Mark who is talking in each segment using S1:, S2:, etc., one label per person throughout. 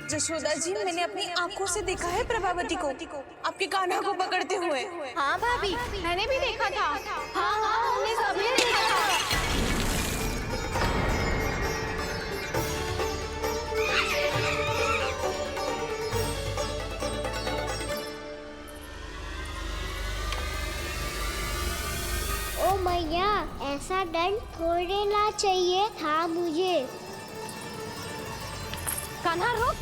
S1: जशोदा जी, मैंने अपनी आंखों से देखा है प्रभावती को आपके कान्हा को पकड़ते हुए।
S2: हाँ भाभी, मैंने भी देखा था। हाँ हाँ, हमने सबने देखा था।
S3: ओ मैया, ऐसा दंड थोड़े ना चाहिए था मुझे।
S2: कान्हा रुक,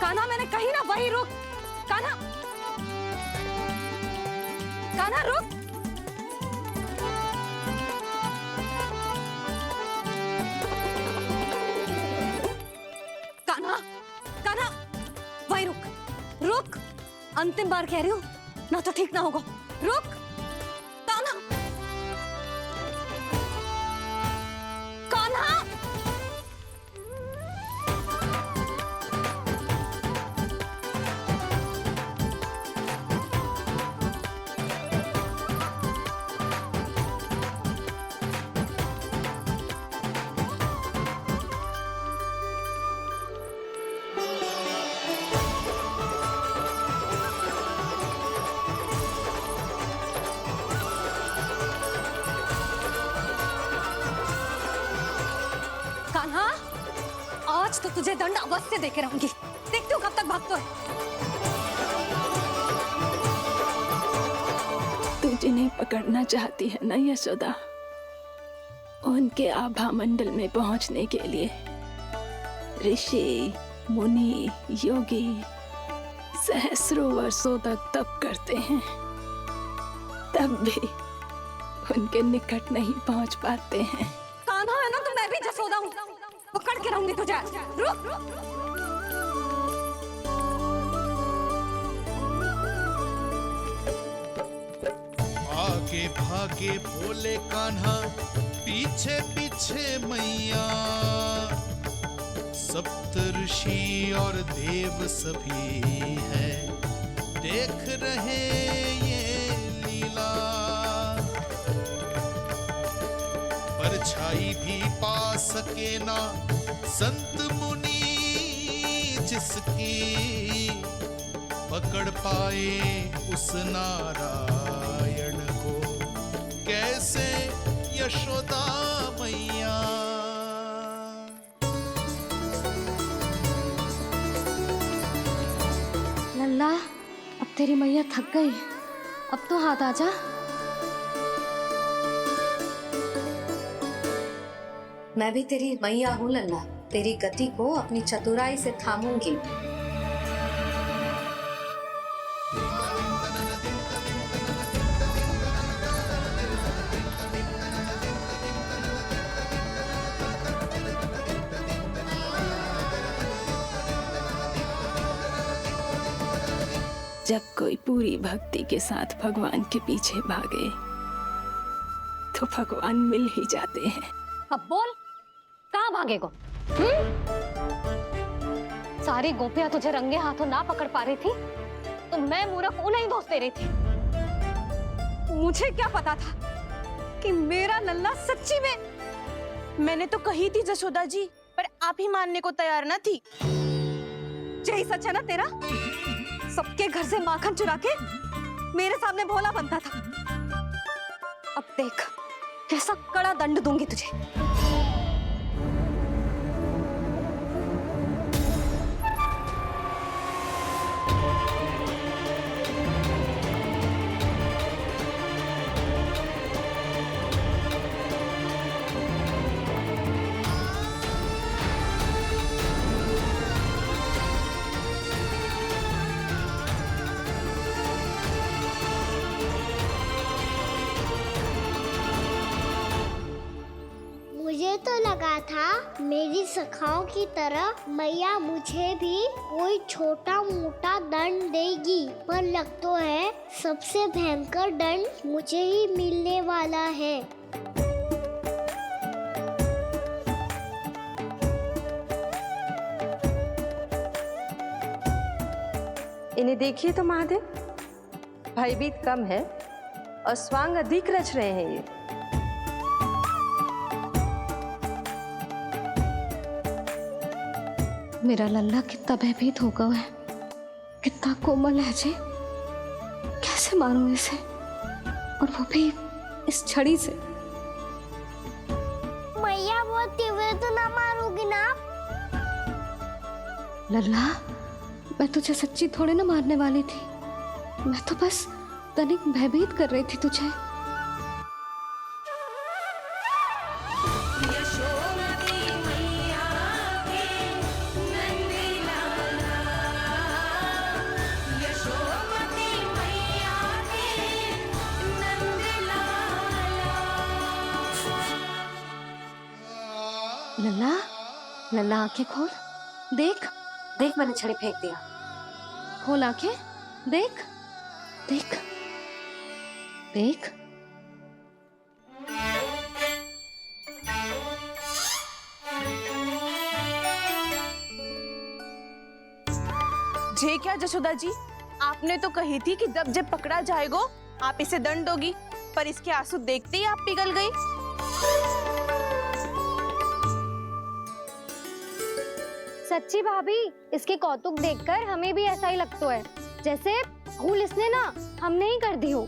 S2: कान्हा मैंने कही ना वही रुक। कान्हा, कान्हा रुक। कान्हा, कान्हा वही रुक, रुक। अंतिम बार कह रही हूँ, ना तो ठीक ना होगा। रुक कान्हा, कान्हा। कान्हा, आज तो तुझे दंड अवश्य देके रहूंगी। देखती हूँ कब तक भागता है।
S4: तू जिन्हें पकड़ना चाहती है ना यशोदा, उनके आभा मंडल में पहुंचने के लिए ऋषि, मुनि, योगी सहस्रों वर्षों तक तप करते हैं, तब भी उनके निकट नहीं पहुंच पाते हैं।
S2: कान्हा है ना, तो मैं भी जसोदा हूँ, पकड़ के रहूंगी तुझे। रुक।
S5: आगे भागे भोले कान्हा, पीछे पीछे मैया, सप्त ऋषि और देव सभी है, देख रहे ये लीला। परछाई भी पा सके ना संत मुनि जिसकी, पकड़ पाए उस नारायण को कैसे यशोदा मैया।
S2: लल्ला, अब तेरी मैया थक गई, अब तो हाथ आजा।
S6: मैं भी तेरी मैया हूँ लल्ला, तेरी गति को अपनी चतुराई से थामूंगी।
S4: जब कोई पूरी भक्ति के साथ भगवान के पीछे भागे तो भगवान मिल ही जाते हैं।
S2: अब बोल, कहाँ भागेगा? सारी गोपियां तुझे रंगे हाथों ना पकड़ पा रही थी तो मैं मूर्ख उन्हें ही दोष दे रही थी। मुझे क्या पता था कि मेरा लल्ला सच्ची में।
S1: मैंने तो कही थी जशोदा जी, पर आप ही मानने को तैयार न थी।
S2: यही सच है ना तेरा? सबके घर से माखन चुरा के मेरे सामने भोला बनता था। अब देख कैसा कड़ा दंड दूंगी तुझे।
S3: मुझे तो लगा था मेरी सखाओं की तरह मैया मुझे भी कोई छोटा मोटा दंड देगी, पर लग तो है सबसे भयंकर दंड मुझे ही मिलने वाला है।
S7: इन्हें देखिए तो महादेव, भयभीत कम है और स्वांग अधिक रच रहे हैं ये।
S2: मेरा लल्ला कितना भयभीत होगा है, कितना कोमल है जी। कैसे मारूं इसे, और वो भी इस छड़ी से।
S3: मैया बहुत तीव्र तो ना मारोगी ना?
S2: लल्ला, मैं तुझे सच्ची थोड़े ना मारने वाली थी, मैं तो बस तनिक भयभीत कर रही थी तुझे। लल्ला, लल्ला आंखें खोल, देख
S6: देख मैंने छड़ी फेंक दिया।
S2: खोल आंखें, देख देख देख।
S1: जे क्या जशोदा जी, आपने तो कही थी कि जब पकड़ा जाएगा आप इसे दंड दोगी, पर इसके आंसू देखते ही आप पिघल गई।
S8: सच्ची भाभी, इसके कौतुक देखकर हमें भी ऐसा ही लगता है, जैसे भूल इसने ना हमने ही कर दी हो।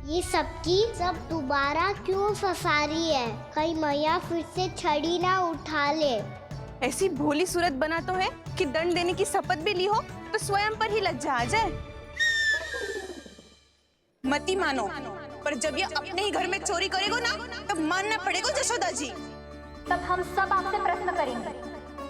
S3: ये सबकी सब दोबारा क्यों फंसा रही है? कहीं मैया फिर से छड़ी ना उठा ले।
S1: ऐसी भोली सूरत बना तो है कि दंड देने की शपथ भी ली हो तो स्वयं पर ही लज्जा आ जाए। मती मानो, पर जब ये अपने ही घर में चोरी करेगा ना, तब मानना पड़ेगा जशोदा जी।
S8: तब हम सब आपसे प्रश्न करेंगे,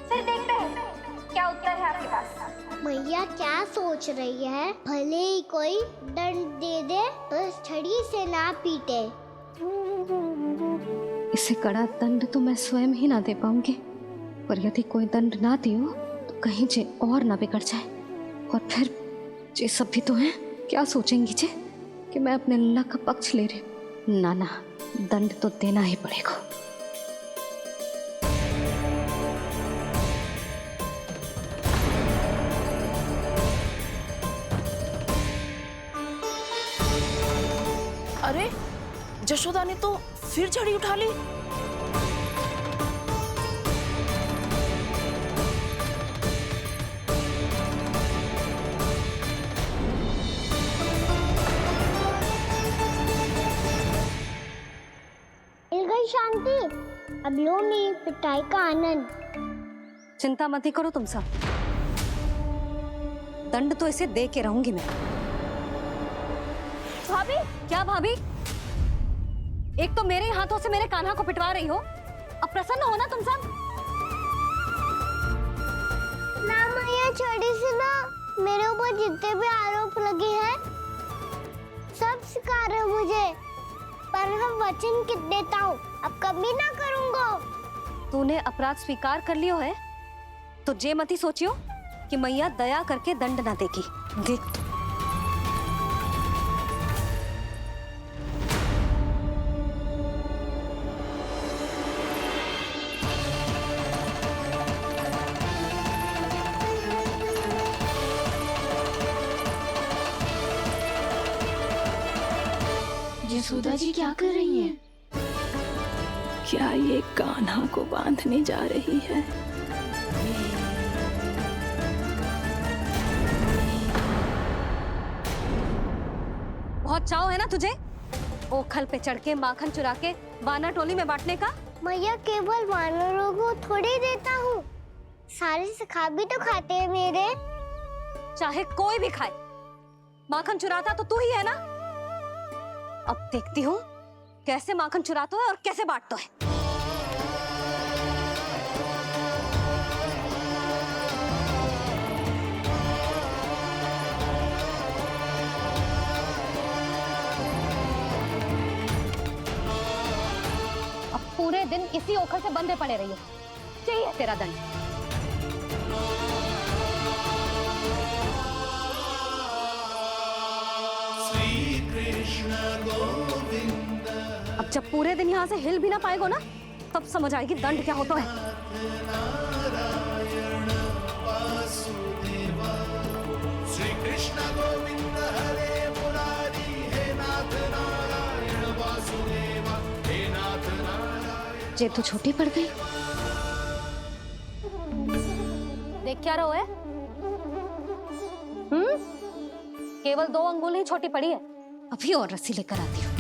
S8: फिर देखते हैं क्या उत्तर है आपके पास।
S3: मैया क्या सोच रही है? भले ही कोई दंड दे दे, बस छड़ी से ना पीटे।
S2: इसे कड़ा दंड तो मैं स्वयं ही ना दे पाऊंगी, पर यदि कोई दंड ना दियो तो कहीं जे और ना बिगड़ जाए, और फिर जे सब भी तो हैं, क्या सोचेंगी जे कि मैं अपने लल्ला का पक्ष ले रही। ना ना, दंड तो देना ही पड़ेगा।
S1: अरे जशोदा ने तो फिर छड़ी उठा ली।
S3: मिल गई शांति, अब लो मेरी पिटाई का आनंद।
S2: चिंता मत ही करो तुम सब, दंड तो इसे दे के रहूंगी मैं। भाभी, क्या भाभी? एक तो मेरे हाथों से मेरे कान्हा को पिटवा रही हो, अब प्रसन्न हो ना तुम सब?
S3: ना मैया, छड़ी से ना मेरे ऊपर जितने भी आरोप लगे हैं सब स्वीकार है मुझे, पर हम वचन कित देता हूँ, अब कभी ना करूँगा।
S2: तूने अपराध स्वीकार कर लियो है तो जे मती सोचियो कि मैया दया करके दंड ना देगी। देख
S4: यशोदा जी क्या कर रही हैं? क्या ये कान्हा को बांधने जा रही है?
S2: बहुत चाव है ना तुझे ओखल पे चढ़ के माखन चुरा के वानर टोली में बांटने का?
S3: मैया, केवल वानरों को थोड़ी देता हूँ, सारे सखा भी तो खाते हैं मेरे।
S2: चाहे कोई भी खाए, माखन चुराता तो तू ही है ना। अब देखती हूँ कैसे माखन चुराता है और कैसे बांटता है। अब पूरे दिन इसी ओखल से बंधे पड़े रहिए, चाहिए तेरा दंड। अब जब पूरे दिन यहाँ से हिल भी ना पाएगो ना, तब समझ आएगी दंड क्या होता है।
S5: श्री कृष्ण गोविंद हरे मुरारी, हे नाथ नारायण वासुदेवा, हे नाथ नारायण।
S2: जे तो छोटी पड़ गई।
S8: देख क्या रहो है? केवल 2 अंगुल ही छोटी पड़ी है।
S2: अभी और रस्सी लेकर आती हूँ।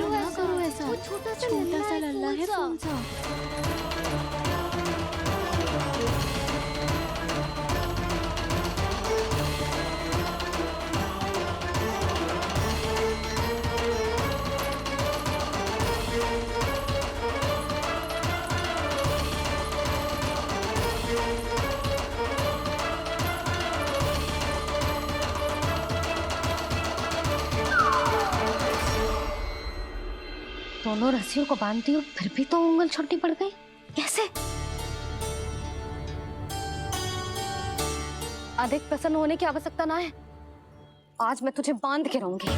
S3: ना करो ऐसा। छोटा सा लल्ला है कौन सा?
S2: दोनों रस्सियों को बांधती हूँ, फिर भी तो उंगल छोटी पड़ गई। कैसे?
S8: अधिक प्रसन्न होने की आवश्यकता ना है। आज मैं तुझे बांध के रहूंगी।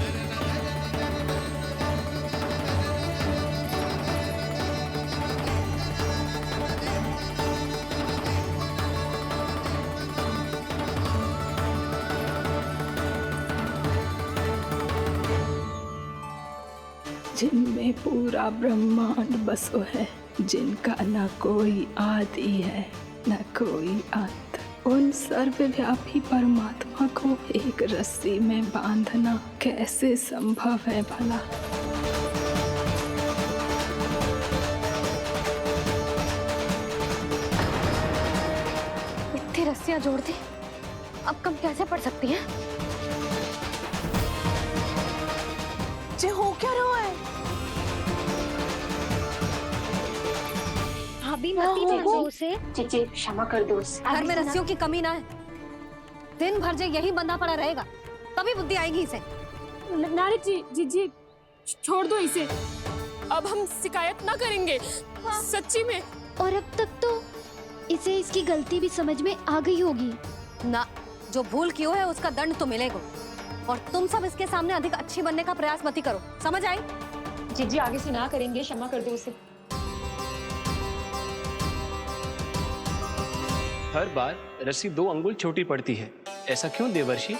S4: जिनमें पूरा ब्रह्मांड बसो है, जिनका न कोई आदि है न कोई अंत, उन सर्वव्यापी परमात्मा को एक रस्सी में बांधना कैसे संभव है भला?
S8: इतनी रस्सियां जोड़ दी, अब कम कैसे पड़ सकती हैं?
S1: जे हो क्या रहा है?
S8: भाभी मती देखो उसे।
S2: जी क्षमा कर दो उसे।
S8: घर में रस्सियों की कमी ना है। दिन भर जे यही बंधा पड़ा रहेगा, तभी बुद्धि आएगी इसे।
S9: नारी जी छोड़ दो इसे। अब हम शिकायत ना करेंगे। सच्ची में।
S3: और अब तक तो इसे इसकी गलती भी समझ में आ गई होगी
S8: ना। जो भूल की हो है उसका दंड तो मिलेगा। और तुम सब इसके सामने अधिक अच्छी बनने का प्रयास मत करो, समझ आई?
S9: जी आगे से ना करेंगे, क्षमा कर दो उसे।
S10: हर बार रस्सी 2 अंगुल छोटी पड़ती है, ऐसा क्यों देवर्षि?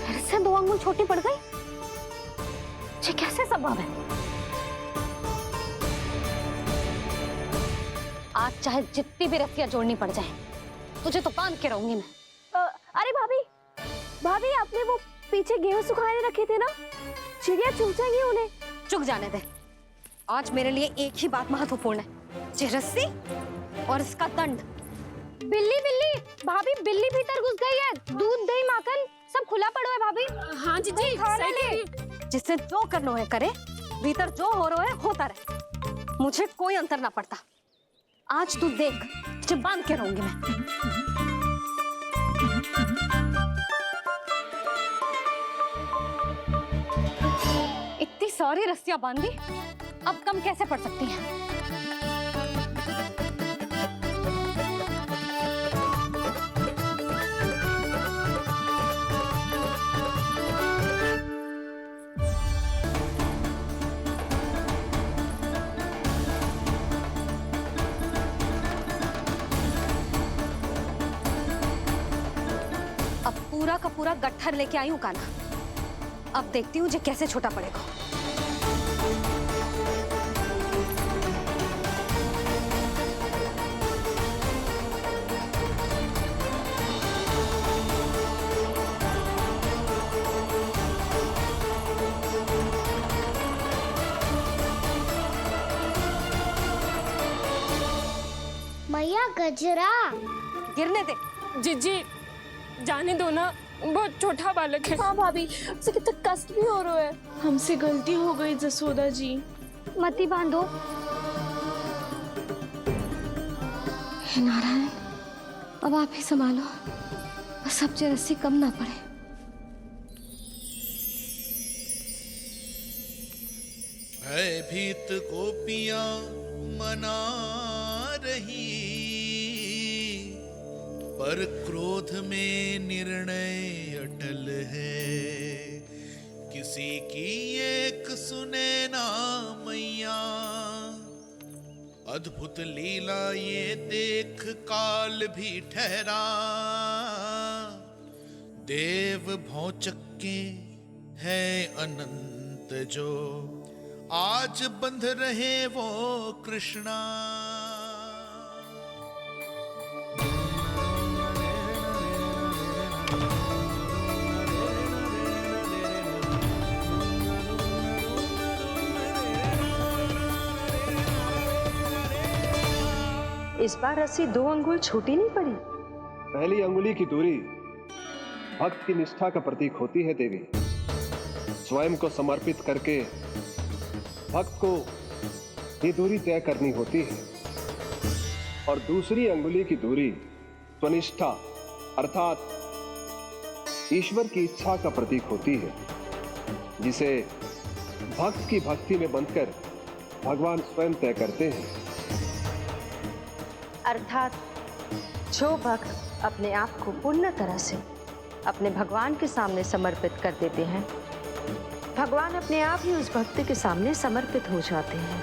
S8: फिर से 2 अंगुल छोटी पड़ गई? ये कैसे संभव है? आज चाहे जितनी भी रस्सियां जोड़नी पड़ जाए, तुझे तो बांध के रहूंगी मैं।
S1: अरे भाभी आपने वो पीछे गेहूं सुखाने रखे थे ना, चिड़िया चुग जाएंगी उन्हें।
S8: चुक जाने दे। आज मेरे लिए एक ही बात महत्वपूर्ण है, ये रस्सी और इसका दंड।
S1: बिल्ली भाभी, बिल्ली भीतर घुस गई है। दूध दही माखन सब खुला पड़ा है भाभी।
S9: हाँ जी सही कह रही है।
S8: जिससे जो करना है करे, भीतर जो हो रहा है होता रहे, मुझे कोई अंतर ना पड़ता। आज तू देख, तुझे बांध के रहूंगी मैं। इतनी सारी रस्सियां बांधी, अब कम कैसे पड़ सकती हैं? अब पूरा का पूरा गट्ठर लेके आई हूं कान्हा। अब देखती हूँ जे कैसे छोटा पड़ेगा।
S3: मैया गजरा
S8: गिरने दे।
S9: जी जाने दो ना, बहुत छोटा बालक है।
S1: हाँ भाभी, उसे कितना कष्ट भी हो रहा है। हमसे गलती हो गई जसोदा जी।
S8: मती बांधो।
S2: हे नारायण, अब आप ही संभालो, बस अब जे रस्सी कम ना पड़े।
S5: भयभीत गोपियां मना रही, पर क्रोध में निर्णय अटल है कि किसी की एक सुने ना मैया, अद्भुत लीला ये देख काल भी ठहरा। देव भौचक्के है अनंत जो, आज बंध रहे वो कृष्णा।
S7: इस बार रस्सी 2 अंगुल छोटी नहीं पड़ी।
S11: पहली अंगुली की दूरी भक्त की निष्ठा का प्रतीक होती है देवी। स्वयं को समर्पित करके भक्त को ये दूरी तय करनी होती है। और दूसरी अंगुली की दूरी स्वनिष्ठा अर्थात ईश्वर की इच्छा का प्रतीक होती है, जिसे भक्त की भक्ति में बंधकर भगवान स्वयं तय करते हैं।
S7: अर्थात जो भक्त अपने आप को पूर्ण तरह से अपने भगवान के सामने समर्पित कर देते हैं, भगवान अपने आप ही उस भक्त के सामने समर्पित हो जाते हैं।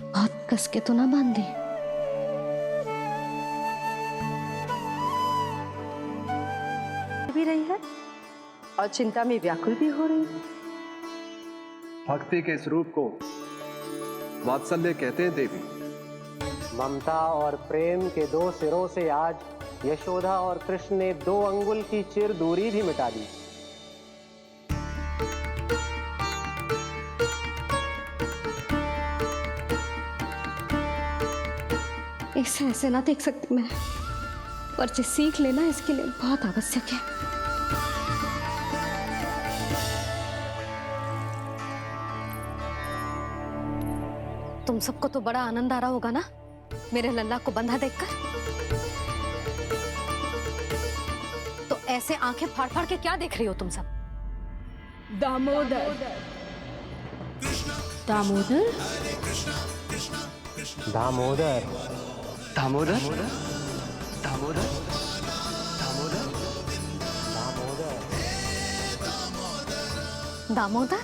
S2: बहुत कस के तो ना बांधे।
S7: भी रही है और चिंता में व्याकुल भी हो रही है।
S11: भक्ति के इस रूप को वात्सल्य कहते हैं देवी।
S12: ममता और प्रेम के 2 सिरों से आज यशोदा और कृष्ण ने 2 अंगुल की चिर दूरी भी मिटा दी।
S2: इसे ऐसे ना देख सकती मैं, पर जो सीख लेना इसके लिए बहुत आवश्यक है।
S8: तुम सबको तो बड़ा आनंद आ रहा होगा ना मेरे लल्ला को बंधा देखकर। तो ऐसे आंखें फाड़ फाड़ के क्या देख रही हो तुम सब?
S4: दामोदर
S9: दामोदर
S12: दामोदर
S10: दामोदर दामोदर दामोदर
S8: दामोदर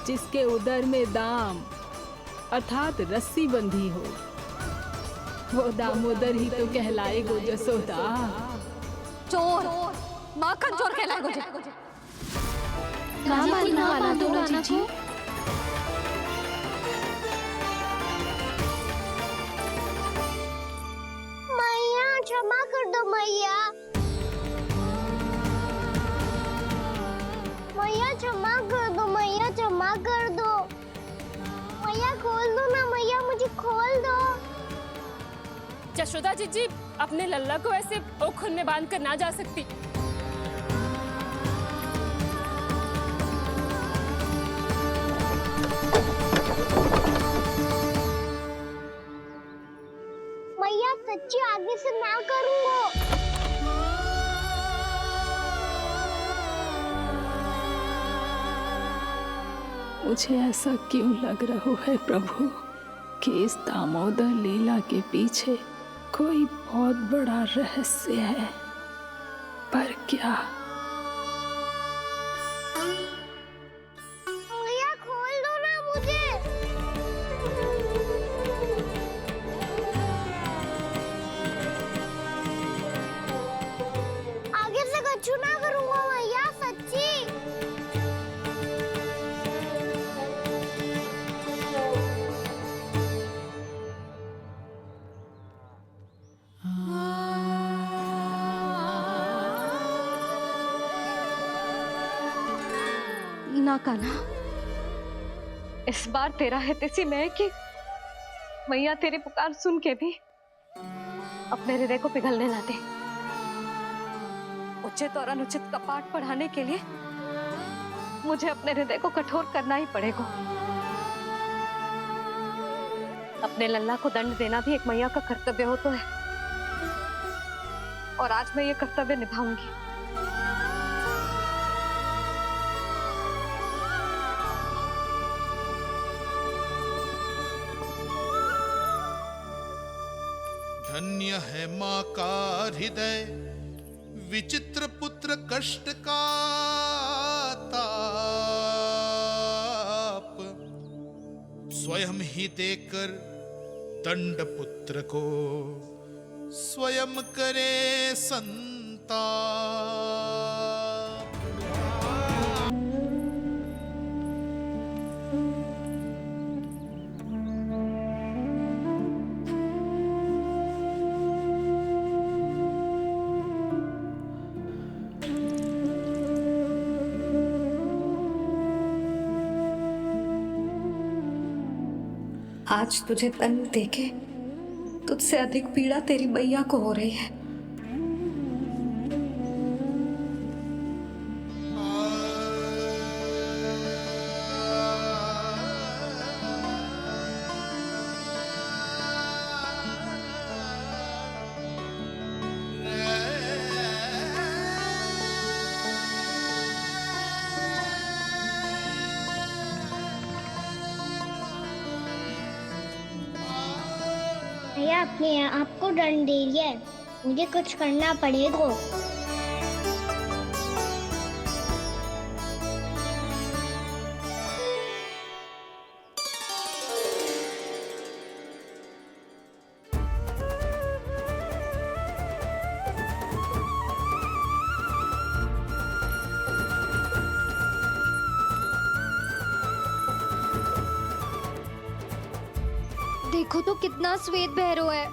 S4: जिसके उदर में दाम अर्थात रस्सी बंधी हो, वो दामोदर ही तो कहलाएगो जसोदा।
S8: चोर, माखन चोर कहलाएगो जे।
S2: ना माना दो राना जी।
S3: मैया क्षमा कर दो मैया। मैया क्षमा कर दो, मैया क्षमा कर दो। मैया खोल दो ना मैया, मुझे खोल दो।
S9: यशोदा जी अपने लल्ला को ऐसे ओखुन में बांध कर ना जा सकती।
S3: मैया सच्ची आगे से ना करूंगा।
S4: मुझे ऐसा क्यों लग रहा है प्रभु कि इस दामोदर लीला के पीछे कोई बहुत बड़ा रहस्य है, पर क्या?
S3: मैया खोल दो ना मुझे। आगे से कछु ना करूंगा मैया, सच्ची।
S2: ना कान्हा, इस बार तेरा है तेसी मैं कि मैया तेरी पुकार सुन के भी अपने हृदय को पिघलने ना दे। उचित और अनुचित का पाठ पढ़ाने के लिए मुझे अपने हृदय को कठोर करना ही पड़ेगा। अपने लल्ला को दंड देना भी एक मैया का कर्तव्य हो तो है, और आज मैं ये कर्तव्य निभाऊंगी।
S5: धन्य है माँ का हृदय, विचित्र पुत्र कष्ट का ताप, स्वयं ही देकर दंड पुत्र को स्वयं करे संताप।
S6: आज तुझे दंड देके तुझसे अधिक पीड़ा तेरी मैया को हो रही है।
S3: भैया अपने आप को दंड दे रही है, मुझे कुछ करना पड़ेगा।
S2: देखो तो कितना श्वेत भैरव है।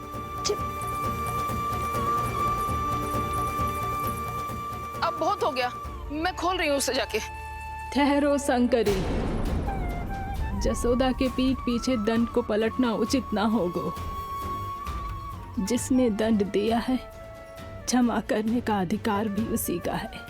S1: अब बहुत हो गया, मैं खोल रही हूँ उसे जाके।
S4: ठहरो शंकरी, जसोदा के पीठ पीछे दंड को पलटना उचित ना होगा। जिसने दंड दिया है, क्षमा करने का अधिकार भी उसी का है।